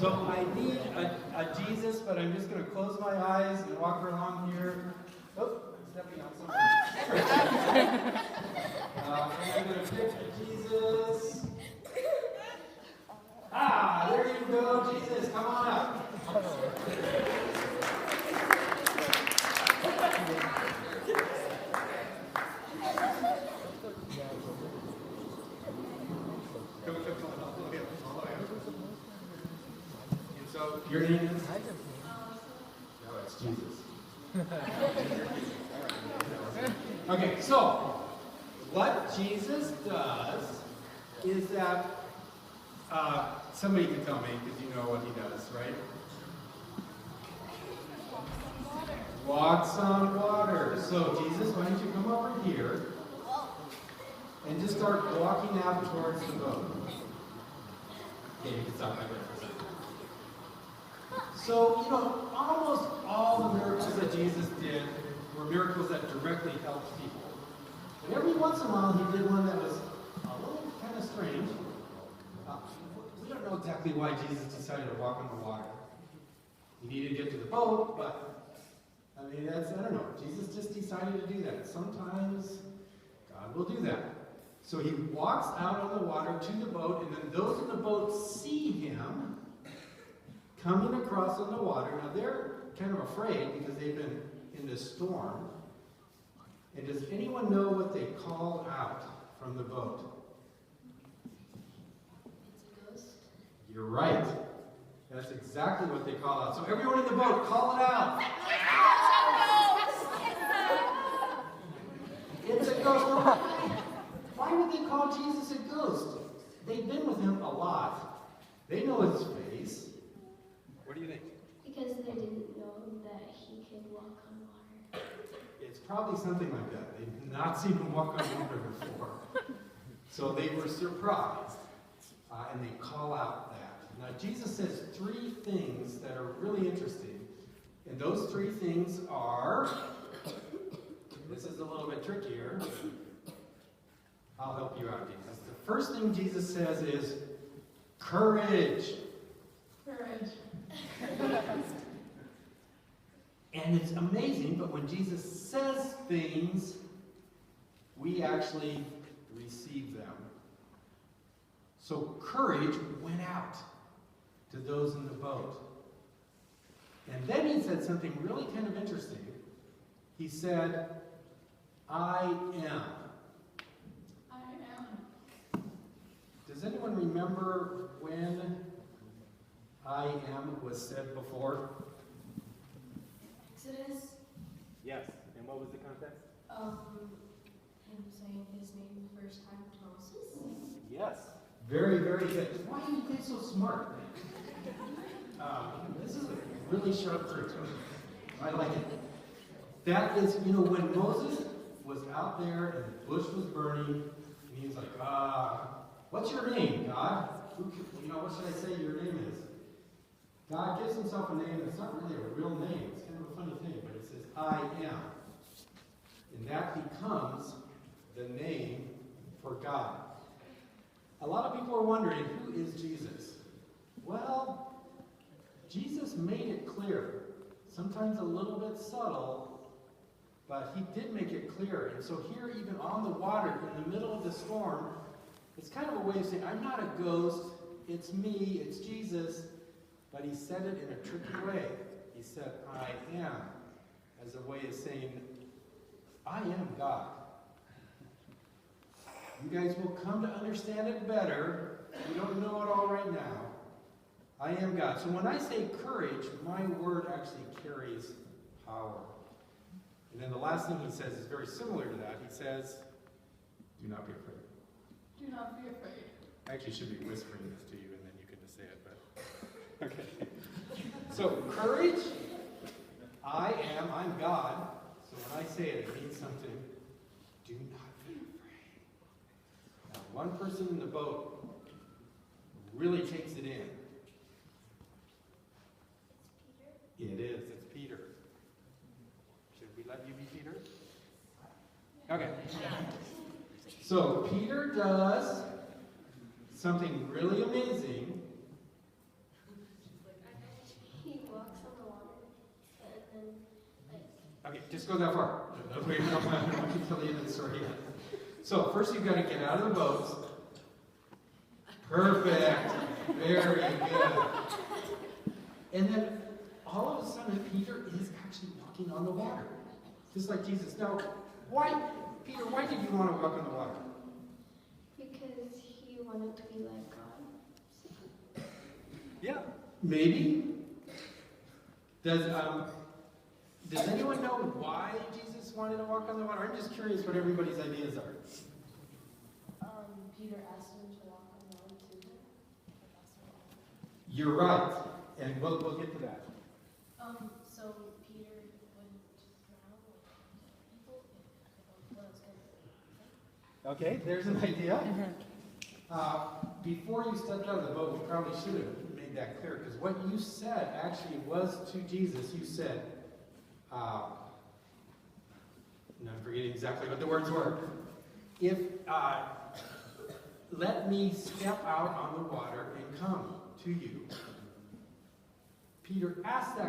So I need a Jesus, but I'm just going to close my eyes and walk along here. Oh, I'm stepping on something. And I'm going to pick a Jesus. Ah, there you go, Jesus. Come on up. So, your name is? No, it's Jesus. Okay, so, what Jesus does is that, somebody can tell me, because you know what he does, right? Walks on water. So, Jesus, why don't you come over here and just start walking out towards the boat. Okay, you can stop right there for a second. So, almost all the miracles that Jesus did were miracles that directly helped people. And every once in a while, he did one that was a little kind of strange. We don't know exactly why Jesus decided to walk on the water. He needed to get to the boat, but, I don't know. Jesus just decided to do that. Sometimes God will do that. So he walks out on the water to the boat, and then those in the boat see him coming across on the water. Now they're kind of afraid because they've been in this storm. And does anyone know what they called out from the boat? It's a ghost. You're right. That's exactly what they call out. So everyone in the boat, call it out. It's a ghost. Why would they call Jesus a ghost? They've been with him a lot. They know his face. What do you think? Because they didn't know that he could walk on water. It's probably something like that. They've not seen him walk on water before. So they were surprised. And they call out that. Now, Jesus says three things that are really interesting. And those three things are, this is a little bit trickier. I'll help you out, Jesus. The first thing Jesus says is, courage. Courage. And it's amazing, but when Jesus says things, we actually receive them. So courage went out to those in the boat. And then he said something really kind of interesting. He said, I am. I am. Does anyone remember when I am was said before? Exodus. Yes. And what was the context? Him saying his name the first time to Moses. Yes. Very, very good. Why are you guys so smart? This is a really sharp truth. I like it. That is, when Moses was out there and the bush was burning, and he was like, what's your name, God? What should I say your name is? God gives himself a name that's not really a real name. It's kind of a funny thing, but it says, I am. And that becomes the name for God. A lot of people are wondering, who is Jesus? Well, Jesus made it clear. Sometimes a little bit subtle, but he did make it clear. And so here, even on the water, in the middle of the storm, it's kind of a way of saying, I'm not a ghost. It's me. It's Jesus. But he said it in a tricky way. He said, I am, as a way of saying, I am God. You guys will come to understand it better. You don't know it all right now. I am God. So when I say courage, my word actually carries power. And then the last thing he says is very similar to that. He says, do not be afraid. Do not be afraid. I actually should be whispering this to you, and then you can just say it, but okay. So, courage, I'm God. So when I say it, it means something. Do not be afraid. Now, one person in the boat really takes it in. It is. It's Peter. Should we let you be Peter? Okay. So Peter does something really amazing. just go that far. No, wait, no, I don't keep telling you the story yet. So first you've got to get out of the boats. Perfect. Very good. And then all of a sudden Peter is actually walking on the water. Just like Jesus. Now, Peter, why did you want to walk on the water? Because he wanted to be like God. Yeah. Maybe. Does anyone know why Jesus wanted to walk on the water? I'm just curious what everybody's ideas are. Peter asked him to walk on the water too. You're right. And we'll get to that. So Peter wouldn't drown people if the boat was going. Okay, there's an idea. Before you stepped out of the boat, we probably should have made that clear, because what you said actually was to Jesus. You said, and I'm forgetting exactly what the words were. If, let me step out on the water and come to you. Peter asked that